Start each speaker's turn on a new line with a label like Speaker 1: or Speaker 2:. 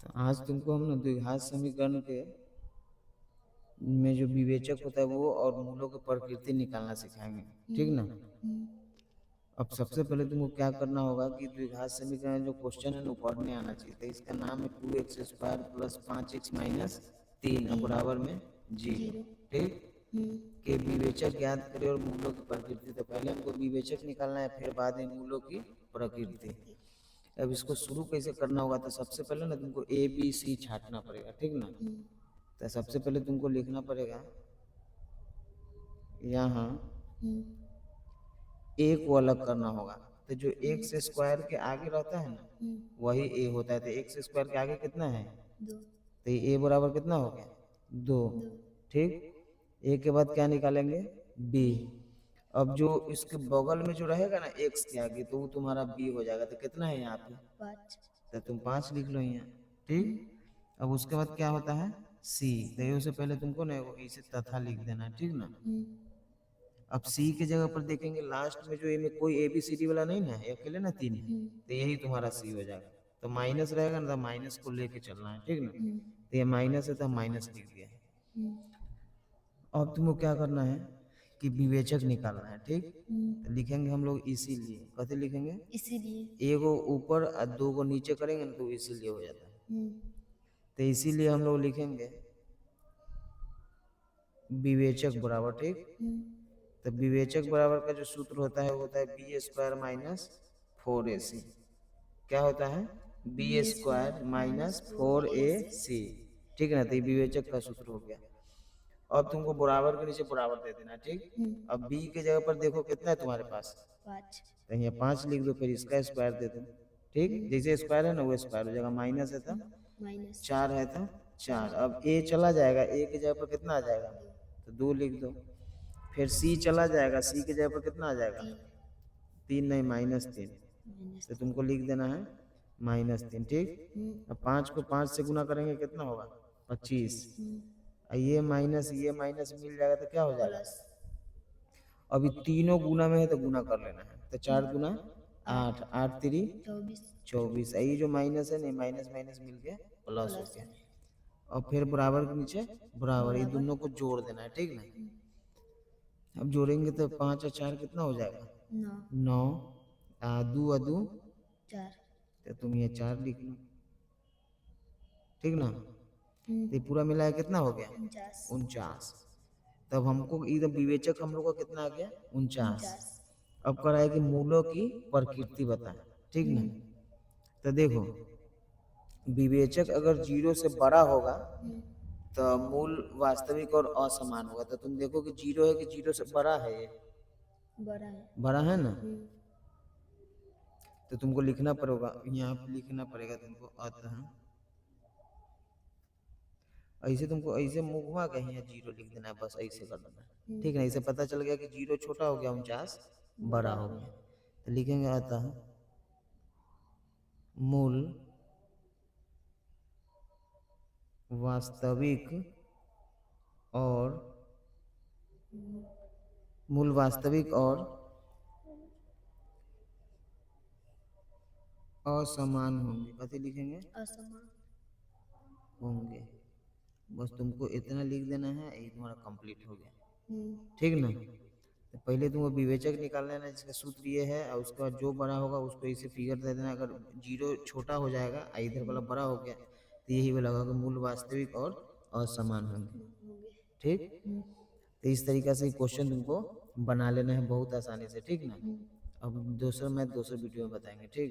Speaker 1: तो आज तुमको हम ना द्विघात समीकरण के में जो विवेचक होता है वो और मूलों की प्रकृति निकालना सिखाएंगे, ठीक ना। अब सबसे पहले तुमको क्या करना होगा कि द्विघात समीकरण जो क्वेश्चन है ना पढ़ने आना चाहिए। तो इसका नाम है 2x² प्लस 5x माइनस 3 बराबर में 0, ठीक। के विवेचक ज्ञात करें और मूलों की प्रकृति। तो पहले हमको विवेचक निकालना है, फिर बाद में मूलों की प्रकृति। अब इसको शुरू कैसे करना होगा, तो सबसे पहले ना तुमको ए बी सी छांटना पड़ेगा, ठीक ना। तो सबसे पहले तुमको लिखना पड़ेगा यहाँ ए को अलग करना होगा। तो जो एक्स स्क्वायर के आगे रहता है ना वही ए होता है। तो एक्स स्क्वायर के आगे कितना है, तो ए बराबर कितना हो गया 2, ठीक। ए के बाद क्या निकालेंगे बी। अब जो इसके बगल में जो रहेगा ना एक्स के आगे तो वो तुम्हारा बी हो जाएगा। तो कितना है यहाँ पे 5, तो तुम 5 लिख लो यहाँ, ठीक। अब उसके बाद क्या होता है सी। तो से पहले तुमको ना इसे तथा लिख देना है, ठीक ना। अब सी के जगह पर देखेंगे लास्ट में जो ए में कोई ए बी सी डी वाला नहीं ना है, अकेले ना 3 है। तो यही तुम्हारा सी हो जाएगा। तो माइनस रहेगा ना तो माइनस को लेके चलना है, ठीक ना। तो ये माइनस है तो माइनस लिख दिया है। अब तुमको क्या करना है कि विवेचक निकालना है, ठीक। तो लिखेंगे हम लोग इसीलिए, कैसे लिखेंगे इसीलिए, एक ऊपर और 2 को नीचे करेंगे ना तो इसीलिए हो जाता है। तो इसीलिए हम लोग लिखेंगे विवेचक बराबर, ठीक। तो विवेचक बराबर का जो सूत्र होता है वो होता है b² माइनस 4ac। क्या होता है b² माइनस 4ac, ठीक है ना। तो ये विवेचक का सूत्र हो गया। अब तुमको बराबर के नीचे बराबर दे देना, ठीक। अब b के जगह पर देखो कितना है तुम्हारे पास 5, तो यहाँ 5 लिख दो, फिर इसका स्क्वायर दे दो, ठीक। जैसे स्क्वायर है ना वो स्क्वायर हो जाएगा। माइनस है तो 4 है तो 4। अब a चला जाएगा, a की जगह पर कितना आ जाएगा तो 2 लिख दो। फिर सी चला जाएगा, सी की जगह पर कितना आ जाएगा 3 नहीं -3। तो तुमको लिख देना है -3, ठीक। अब 5 को 5 से गुना करेंगे कितना होगा 25। ये माइनस मिल जाएगा तो क्या हो जाएगा। अभी तीनों गुना में है तो गुना कर लेना है। तो 4 गुना 8, 8 3 24। ये जो माइनस है नहीं माइनस माइनस मिल के प्लस हो गया। और फिर बराबर के नीचे बराबर, ये दोनों को जोड़ देना है, ठीक ना। अब जोड़ेंगे तो 5 और 4 कितना हो जाएगा 9। 2 और 2 4, तो तुम ये 4 लिख लो, ठीक ना। तो पूरा मिलाया कितना हो गया 49। तब हमको इधर विवेचक हम लोग का कितना आ गया 49। अब कराए कि मूलों की प्रकृति बताए, ठीक ना। तो देखो विवेचक अगर 0 से बड़ा होगा तो मूल वास्तविक और असमान होगा। तो तुम देखो कि 0 है कि 0 से बड़ा है, ये बड़ा है ना। तो तुमको लिखना पड़ेगा, यहाँ पे लिखना पड़ेगा तुमको अतः। ऐसे तुमको ऐसे मुंह घुमा के यहाँ 0 लिख देना है, बस ऐसे कर देना है, ठीक है। इसे पता चल गया कि 0 छोटा हो गया 49 बड़ा हो गया। तो लिखेंगे अतः मूल वास्तविक और असमान होंगे। कैसे लिखेंगे असमान होंगे। बस तुमको इतना लिख देना है, ये तुम्हारा कंप्लीट हो गया, ठीक ना। तो पहले तुमको विवेचक निकालना है ना, जिसका सूत्र ये है। और उसके बाद जो बड़ा होगा उसको इसे फिगर दे देना। अगर 0 छोटा हो जाएगा इधर वाला बड़ा हो गया तो यही वाला होगा कि मूल वास्तविक और असमान होंगे, ठीक। तो इस तरीका से क्वेश्चन तुमको बना लेना है बहुत आसानी से, ठीक ना। अब दूसरा मैथ दूसरे वीडियो में बताएंगे, ठीक।